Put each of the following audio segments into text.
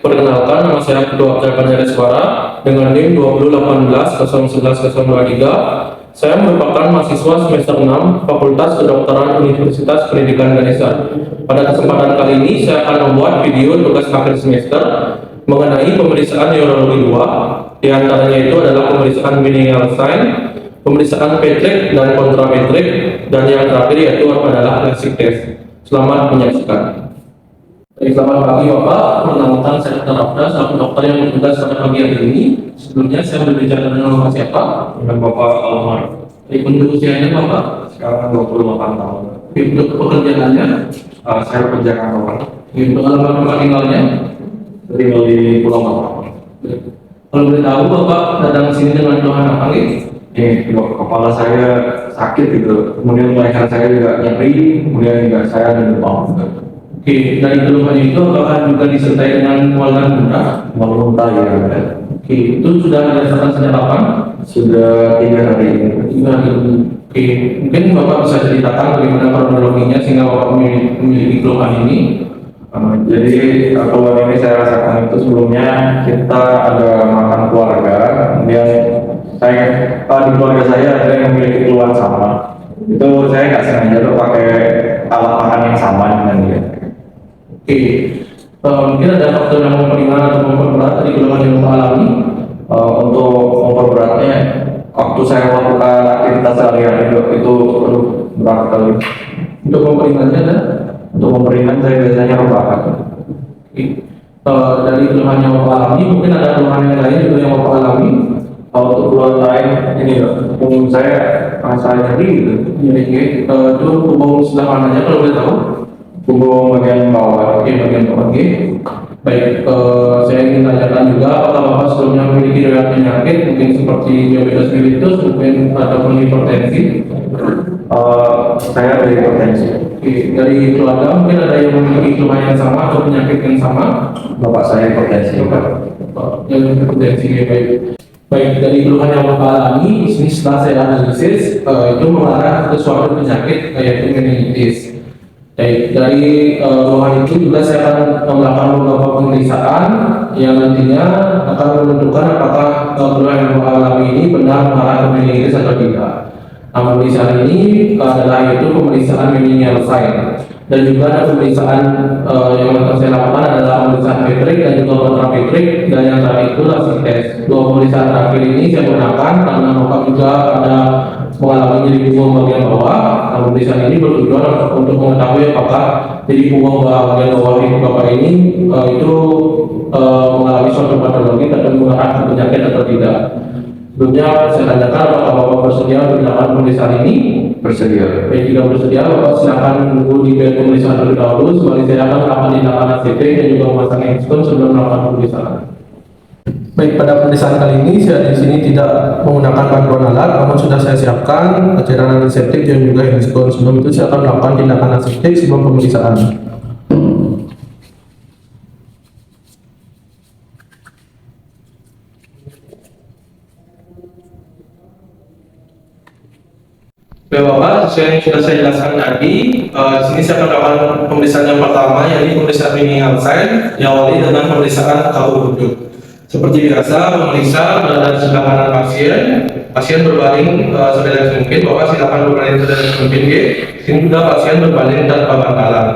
Perkenalkan, nama saya Ketua Abdul Penyedia Suara dengan NIM 2018-011023. Saya merupakan mahasiswa semester 6 Fakultas Kedokteran Universitas Pendidikan Ganesha. Pada kesempatan kali ini, saya akan membuat video tugas akhir semester mengenai pemeriksaan neurologi 2. Di antaranya itu adalah pemeriksaan minimal sign, pemeriksaan Petrik dan kontrapetrik, dan yang terakhir yaitu adalah classic test. Selamat menyaksikan. Selamat pagi Bapak, perkenalkan saya Dr. Abda, selaku dokter yang bertugas pada pagi hari ini. Sebelumnya saya berbicara dengan Bapak siapa? Dengan Bapak Almar. Untuk usianya Bapak? Sekarang 28 tahun. Untuk pekerjaannya? Saya bekerja kantoran. Untuk alamat tempat tinggalnya? Tinggal di Pulau Mawar. Kalau boleh tahu Bapak datang sini dengan keluhan apa nih? Kepala saya sakit gitu. Kemudian leher saya juga nyeri. Kemudian juga saya demam. Oke, dari keluhan itu apakah juga disertai dengan mual muntah? Mual muntah ya. Oke, itu sudah dirasakan sejak kapan? Sudah 3 hari ini. 3 hari ini. Oke, mungkin Bapak bisa ceritakan bagaimana kronologinya sehingga Bapak memiliki keluhan ini. Jadi keluhan ini saya rasakan itu sebelumnya kita ada makan keluarga. Kemudian di keluarga saya ada yang memiliki keluhan sama. Itu saya nggak sengaja tuh pakai alat makan yang sama dengan dia. Oke, mungkin ada faktor yang memperingan atau memperberat dari keluhan yang Bapak alami. Untuk memperberatnya, waktu saya melakukan aktivitas sehari-hari itu berat sekali. Untuk memperingannya ada? Untuk memperingan saya biasanya rebahan. Oke, dari keluhan yang Bapak alami, mungkin ada keluhan yang lain juga yang Bapak alami. Untuk keluhan lain, ini punggung saya rasa nyeri gitu. Nyeri, itu punggung sebelah mananya kalau boleh tahu? Punggung bagian bawah. Oke, bagian bawah. Oke. Baik, saya ingin tanyakan juga apakah Bapak sebelumnya memiliki riwayat penyakit mungkin seperti diabetes mellitus mungkin ataupun hipertensi? Saya ada hipertensi. Oke, dari keluarga mungkin ada yang memiliki keluhan yang sama atau penyakit yang sama? Bapak saya hipertensi. Yang hipertensi, ya, baik. Baik, dari keluhan yang Bapak alami, ini setelah saya analisis itu mengarah ke suatu penyakit yaitu meningitis. Baik, dari keluhan itu juga saya akan melakukan beberapa pemeriksaan yang nantinya akan menentukan apakah keluhan yang Bapak alami ini benar mengarah ke meningitis atau tidak. Nah, pemeriksaan ini adalah yaitu pemeriksaan minimal sign, dan juga ada pemeriksaan yang akan saya lakukan adalah pemeriksaan Petrik dan juga kontrapetrik, dan yang terakhir itu classic test. Dua pemeriksaan terakhir ini saya gunakan karena Bapak juga ada mengalami nyeri punggung bagian bawah. Nah, pemeriksaan ini bertujuan untuk mengetahui apakah nyeri punggung bagian bawah ibu Bapak ini itu mengalami suatu patologi atau mengarah ke penyakit atau tidak. Sebelumnya saya tanyakan apakah Bapak bersedia untuk dilakukan pemeriksaan ini? Bersedia. Baik, jika bersedia Bapak silakan menunggu di bed pemeriksaan terlebih dahulu. Sebalik saya akan melakukan tindakan ACT dan juga memasang handphone sebelum melakukan pemeriksaan. Baik, pada pemeriksaan kali ini saya di sini tidak menggunakan bantuan alat, namun sudah saya siapkan cairan antiseptik dan juga handphone. Sebelum itu saya akan melakukan tindakan aseptik sebelum pemeriksaan. Oke Bapak, sesuai yang sudah saya jelaskan tadi, di sini saya akan melakukan pemeriksaan yang pertama, yaitu pemeriksaan minimal sign, diawali dengan pemeriksaan kaki duduk. Seperti biasa, pemeriksa berada di sebelah kanan pasien. Pasien berbaring sedadak mungkin. Bapak silakan berbaring sedadak mungkin. Sini juga pasien berbaring tanpa bantalan.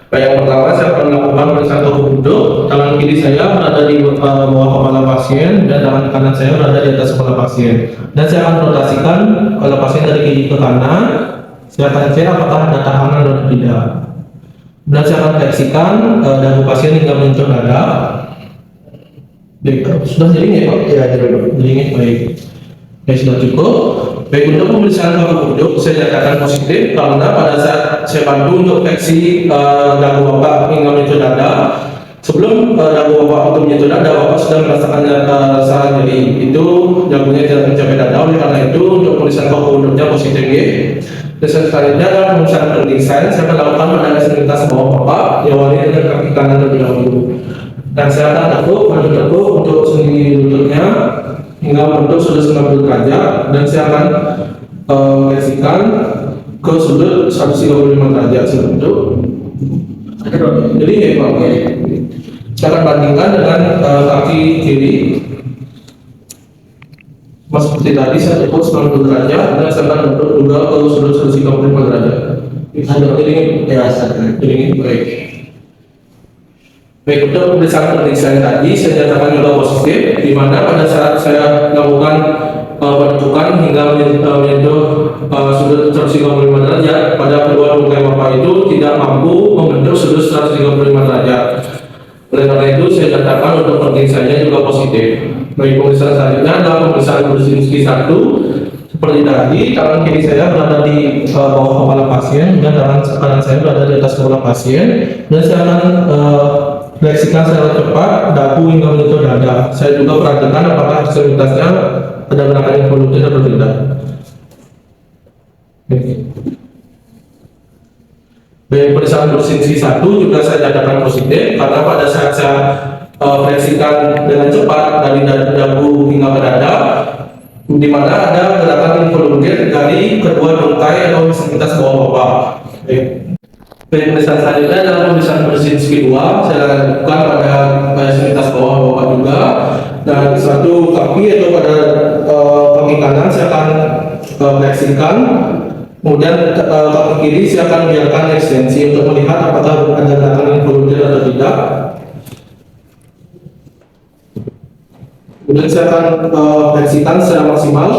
Baik, yang pertama saya akan melakukan pemeriksaan kaki duduk. Tangan kiri saya berada di bawah kepala pasien dan tangan kanan saya berada di atas kepala pasien. Dan saya akan rotasikan kepala pasien dari kiri ke kanan. Saya akan cek apakah ada tahanan atau tidak. Dan saya akan fleksikan dagu pasien hingga menyentuh dada. Baik, sudah jaring ya Pak? Iya, Jaringnya baik. Baik, sudah cukup. Baik, untuk pemeriksaan kaki duduk saya nyatakan positif karena pada saat saya bantu untuk fleksi dagu Bapak hingga menyentuh dada, sebelum dagu Bapak untuk menyentuh dada, Bapak sudah merasakan rasa nyeri. Itu dagunya tidak mencapai dada, oleh karena itu untuk pemeriksaan kaki duduknya positif ya. Dan selanjutnya adalah pemeriksaan pendingsan. Saya akan lakukan pada ekstremitas bawah Bapak, diawali dengan kaki kanan terlebih dahulu. Dan saya akan tekuk untuk sendi lututnya hingga membentuk sudut 90 derajat, dan saya akan mengekspresikan ke sudut 135 derajat seperti itu. Jadi ya Pak, Saya akan bandingkan dengan kaki kiri. Mas seperti tadi saya tekuk 90 derajat, dan saya akan bentuk juga ke sudut 135 derajat. Ada ini Ya, sadar. ini baik. Baik, untuk pemeriksaan tadi saya nyatakan juga positif, di mana pada saat saya lakukan penentukan hingga menyentuh sudut 135 derajat pada kedua tungkai Bapak itu tidak mampu membentuk sudut 135 derajat. Oleh karena itu saya nyatakan untuk pemeriksaannya juga positif. Baik, pemeriksaan selanjutnya adalah pemeriksaan Brzezinski 1. Seperti tadi, tangan kiri saya berada di bawah kepala pasien dan tangan kanan saya berada di atas kepala pasien, dan saya akan fleksikan secara cepat dagu hingga menyentuh dada. Saya juga perhatikan apakah ekstremitasnya ada gerakan involuntary atau tidak. Baik, pemeriksaan Brzezinski 1 juga saya nyatakan positif karena pada saat saya fleksikan dengan cepat dari dagu hingga ke dada, di mana ada gerakan involunter dari kedua tungkai atau ekstremitas bawah Bapak. Baik. Pemeriksaan selanjutnya adalah pemeriksaan Brzezinski 2. Saya lakukan pada ekstremitas bawah Bapak juga, dan satu kaki atau pada kaki kanan saya akan fleksikan. Kemudian kaki kiri saya akan biarkan ekstensi untuk melihat apakah ada gerakan involunter atau tidak. Kemudian saya akan fleksikan secara maksimal.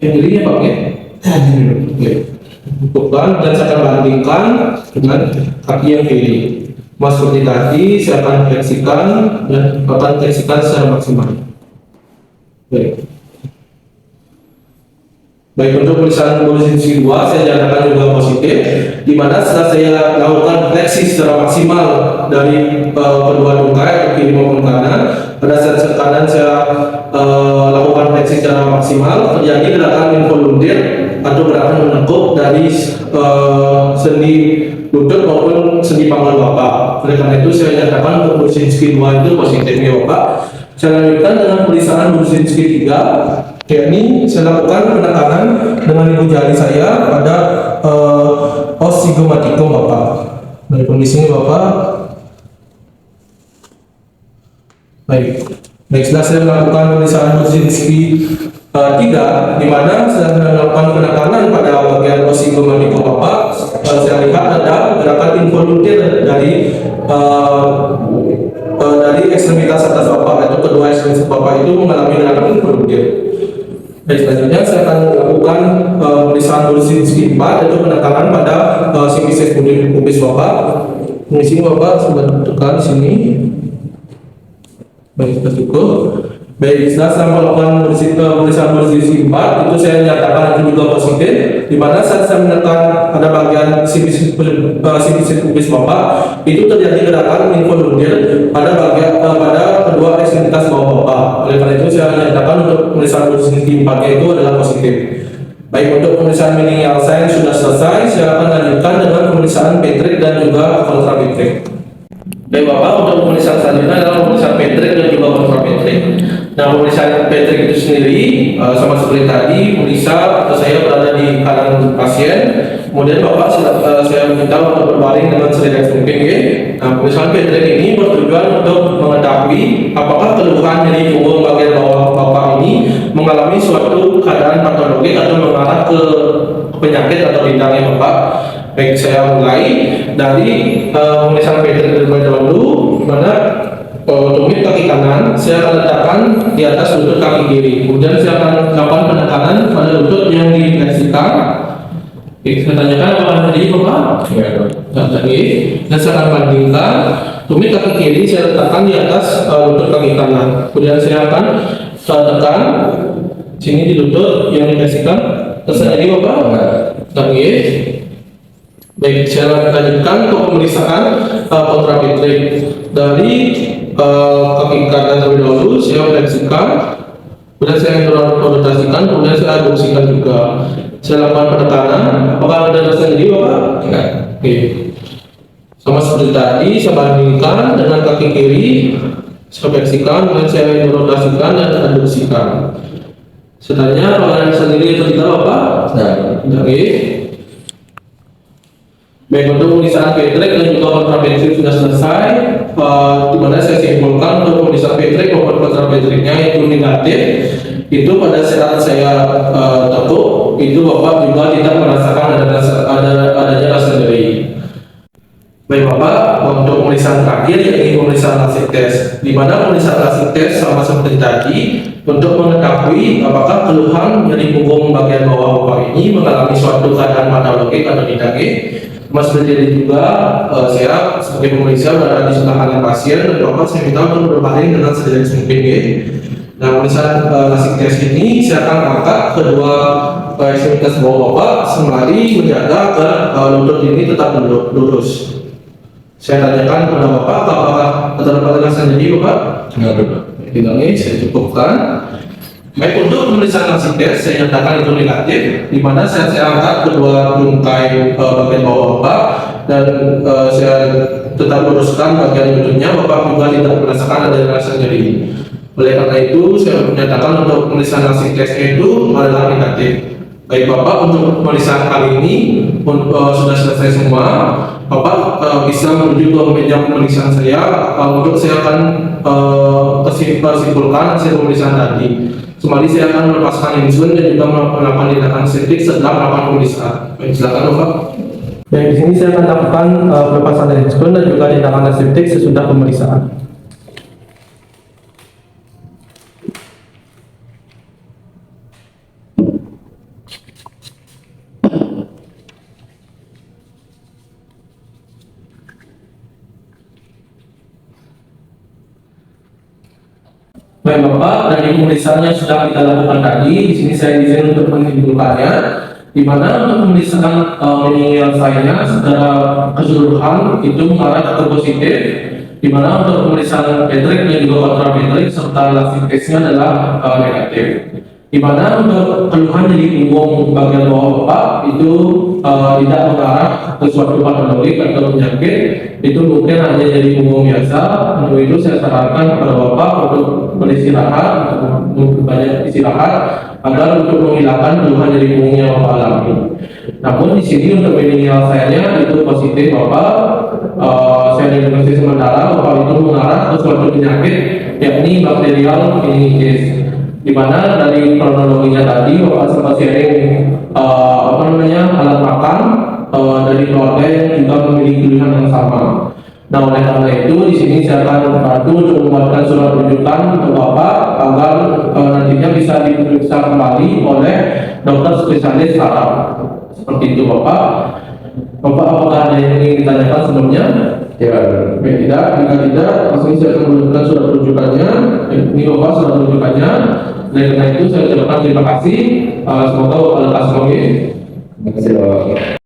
Yang kirinya Pak ya? Oke. Bukan, dan saya akan bandingkan dengan kaki yang kiri. Mas seperti tadi saya akan fleksikan dan akan fleksikan secara maksimal. Baik. Baik, untuk pemeriksaan Brzezinski 2 saya nyatakan juga positif, di mana setelah saya lakukan fleksi secara maksimal dari kedua tungkai kiri maupun kanan, pada saat kanan saya lakukan fleksi secara maksimal, terjadi gerakan involunter atau gerakan menekuk dari sendi lutut maupun sendi panggul Bapak. Oleh karena itu saya nyatakan untuk Brzezinski 2 itu positif ya Bapak. Saya lanjutkan dengan pemeriksaan Brzezinski 3. Yakni saya lakukan penekanan dengan ibu jari saya pada os zygomatikum Bapak. Dari kondisi ini Bapak. Baik. Baik, setelah saya melakukan pemeriksaan Brzezinski 3, di mana saya melakukan penekanan pada bagian os zygomatikum Bapak, saya lihat ada gerakan involunter dari ekstremitas atas Bapak, atau kedua ekstremitas Bapak itu mengalami gerakan involunter. Baik, selanjutnya saya akan lakukan pemeriksaan Brzezinski 4, yaitu penekanan pada sifisis pubis Bapak. Di sini Bapak sudah tekan di sini. Baik, sudah cukup. Baik, setelah saya melakukan pemeriksaan Brzezinski 4, itu saya nyatakan itu juga positif, di mana saat saya menekan pada bagian sifisis pubis Bapak, itu terjadi gerakan involunter pada kedua ekstremitas bawah Bapak. Oleh karena itu saya nyatakan untuk pemeriksaan Brzezinski 4 itu adalah positif. Baik, untuk pemeriksaan minimal sign sudah selesai, saya akan lanjutkan dengan pemeriksaan Patrick dan juga kontra Patrick. Baik Bapak, untuk pemeriksaan selanjutnya adalah pemeriksaan Patrick dan juga kontra Patrick. Nah, pemeriksaan Patrick itu sendiri sama seperti tadi, periksa atau saya berada di kanan pasien, kemudian Bapak saya minta untuk berbaring dengan serileks mungkin ya. Nah, pemeriksaan Patrick ini bertujuan untuk mengetahui apakah keluhan dari punggung bagian bawah Bapak ini mengalami suatu keadaan patologik atau mengarah ke penyakit atau tidak ya Bapak. Baik, saya mulai dari pemeriksaan Patrick terlebih dahulu, mana tumit kaki kanan saya akan letakkan di atas lutut kaki kiri, kemudian saya akan lakukan penekanan pada lutut yang difleksikan. Saya tanyakan apa tadi Bapak? Tadi, dan saya akan bandingkan tumit kaki kiri saya letakkan di atas lutut kaki kanan, kemudian saya akan tekan sini di lutut yang difleksikan. Terserah jadi Bapak? Tadi. Baik, saya lanjutkan ke pemeriksaan kontra Patrick. Dari kaki kanan terlebih dahulu saya fleksikan, kemudian saya rotasikan, kemudian saya adduksikan juga. Saya lakukan penekanan. Apakah ada rasa nyeri Bapak? Enggak. Oke. Sama seperti tadi, saya bandingkan dengan kaki kiri, saya fleksikan, kemudian saya rotasikan dan adduksikan. Sebenarnya apakah ada rasa nyeri atau tidak Bapak? Tidak. Oke. Baik, untuk pemeriksaan Patrick dan juga kontra Patrick sudah selesai. Di mana saya simpulkan untuk pemeriksaan Patrick maupun kontra Patricknya itu negatif. Itu pada saat saya tekuk, itu Bapak juga tidak merasakan adanya rasa nyeri. Baik Bapak, untuk pemeriksaan terakhir yaitu pemeriksaan lasik tes. Di mana pemeriksaan lasik tes sama seperti tadi untuk mengetahui apakah keluhan nyeri punggung bagian bawah Bapak ini mengalami suatu keadaan patologik atau tidak. Mas terjadi juga saya sebagai pemeriksa berada di sebelah kanan pasien dan Bapak saya minta untuk berbaring dengan sejenis mungkin ya. Nah, pemeriksaan lasik tes ini saya akan angkat kedua ekstremitas bawah Bapak sembari menjaga agar lutut ini tetap lurus. Saya tanyakan kepada Bapak apakah terdapat rasa nyeri Bapak? Enggak ada. Tidak nih, saya cukupkan. Baik, untuk pemeriksaan lasik tes saya nyatakan itu negatif, di mana saya angkat kedua bungkai bagian bawah Bapak dan saya tetap luruskan bagian lututnya. Bapak juga tidak merasakan ada rasa nyeri. Oleh karena itu saya menyatakan untuk pemeriksaan lasik tesnya itu adalah negatif. Baik Bapak, untuk pemeriksaan kali ini sudah selesai semua. Bapak bisa menuju ke meja pemeriksaan saya untuk saya akan simpulkan hasil pemeriksaan tadi. Sembari saya akan melepaskan insulin dan juga melakukan tindakan estetik setelah melakukan pemeriksaan. Baik, silakan Bapak. Baik, di sini saya akan lakukan pelepasan insulin dan juga tindakan estetik sesudah pemeriksaan. Baik Bapak, dari pemeriksaan yang sudah kita lakukan tadi, di sini saya izin untuk menyimpulkannya, di mana untuk pemeriksaan meningial saya secara keseluruhan itu mengarah ke positif, di mana untuk pemeriksaan Patrick dan juga kontra Patrick serta lasik tesnya adalah negatif. Di mana untuk keluhan dari punggung bagian bawah Bapak itu tidak mengarah ke suatu patologik atau penyakit, itu mungkin hanya dari punggung biasa. Untuk itu saya sarankan kepada Bapak untuk beristirahat, untuk banyak istirahat agar untuk menghilangkan keluhan dari punggung yang Bapak alami. Namun di sini untuk meningial saya itu positif Bapak. Saya diagnosis sementara Bapak itu mengarah ke suatu penyakit yakni bakterial meningitis. Di mana dari kronologinya tadi Bapak sempat sharing alat makan dari keluarga yang juga memiliki keluhan yang sama. Nah, oleh karena itu di sini saya akan membantu untuk membuatkan surat rujukan untuk Bapak agar nantinya bisa diperiksa kembali oleh dokter spesialis saraf. Seperti itu Bapak. Bapak apakah ada yang ingin ditanyakan sebelumnya? Ya, Baik, tidak. Jika tidak, langsung saya akan menunjukkan surat rujukannya. Ini Bapak surat rujukannya. Dan karena itu saya ucapkan terima kasih. Semoga Bapak lekas semuanya. terima kasih Bapak.